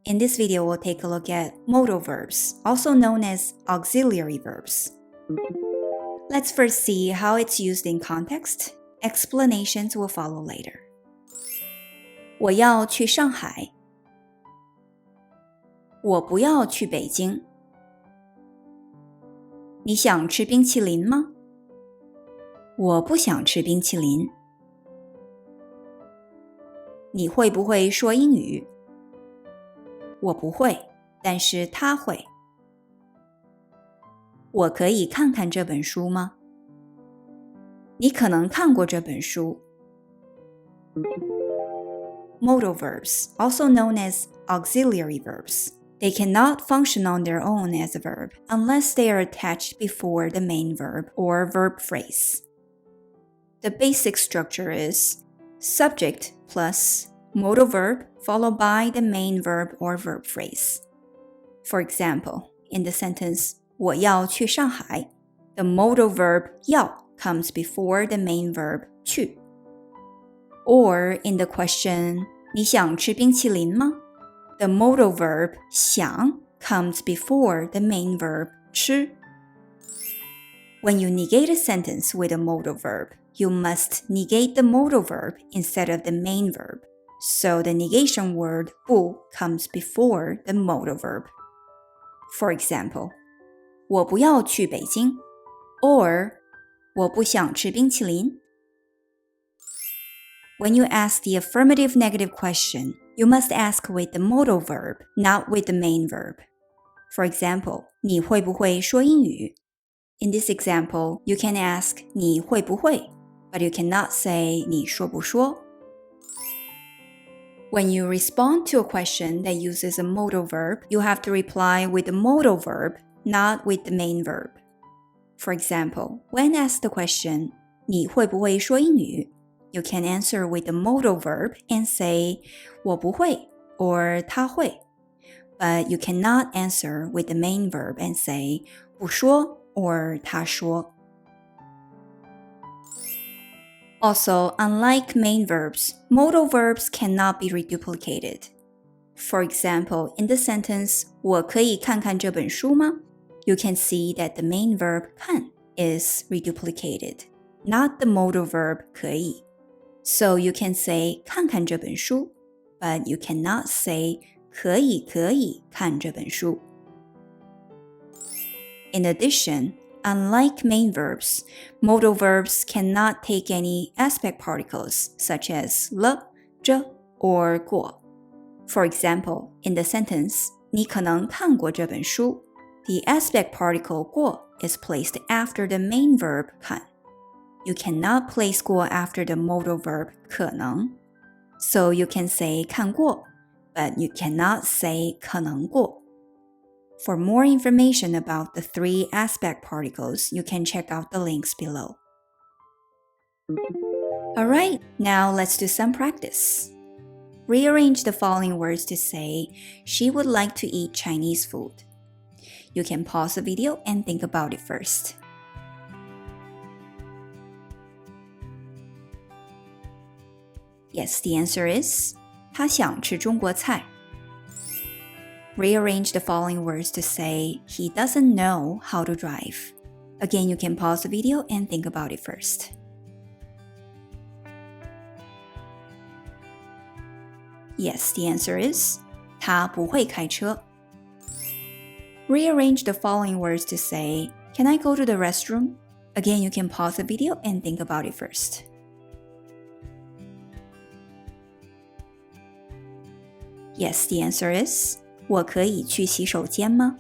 In this video, we'll take a look at modal verbs, also known as auxiliary verbs. Let's first see how it's used in context. Explanations will follow later. 我要去上海。我不要去北京。你想吃冰淇淋吗？我不想吃冰淇淋。你会不会说英语？我不会，但是他会。我可以看看这本书吗？你可能看过这本书。Modal verbs, also known as auxiliary verbs. They cannot function on their own as a verb unless they are attached before the main verb or verb phrase. The basic structure is subject plus modal verb followed by the main verb or verb phrase. For example, in the sentence 我要去上海, the modal verb 要 comes before the main verb 去. Or in the question 你想吃冰淇淋吗? The modal verb 想 comes before the main verb 吃. When you negate a sentence with a modal verb, you must negate the modal verb instead of the main verb. So the negation word 不 comes before the modal verb. For example, 我不要去北京 or 我不想吃冰淇淋. When you ask the affirmative negative question, you must ask with the modal verb, not with the main verb. For example, 你会不会说英语? In this example, you can ask 你会不会, but you cannot say 你说不说. When you respond to a question that uses a modal verb, you have to reply with the modal verb, not with the main verb. For example, when asked the question, 你会不会说英语? You can answer with the modal verb and say, 我不会 or 他会. But you cannot answer with the main verb and say, 不说 or 他说. Also, unlike main verbs, modal verbs cannot be reduplicated. For example, in the sentence, 我可以看看这本书吗? You can see that the main verb 看 is reduplicated, not the modal verb 可以. So you can say 看看这本书, but you cannot say 可以看这本书. In addition, unlike main verbs, modal verbs cannot take any aspect particles such as 了, 这, or 过. For example, in the sentence, 你可能看过这本书, the aspect particle 过 is placed after the main verb 看. You cannot place 过 after the modal verb 可能. So you can say 看过, but you cannot say 可能过. For more information about the three aspect particles, you can check out the links below. Alright, now let's do some practice. Rearrange the following words to say, she would like to eat Chinese food. You can pause the video and think about it first. Yes, the answer is 她想吃中国菜. Rearrange the following words to say, he doesn't know how to drive. Again, you can pause the video and think about it first. Yes, the answer is 他不会开车. Rearrange the following words to say, can I go to the restroom? Again, you can pause the video and think about it first. Yes, the answer is 我可以去洗手间吗?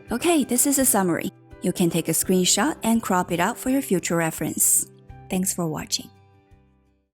Okay, this is a summary. You can take a screenshot and crop it out for your future reference. Thanks for watching.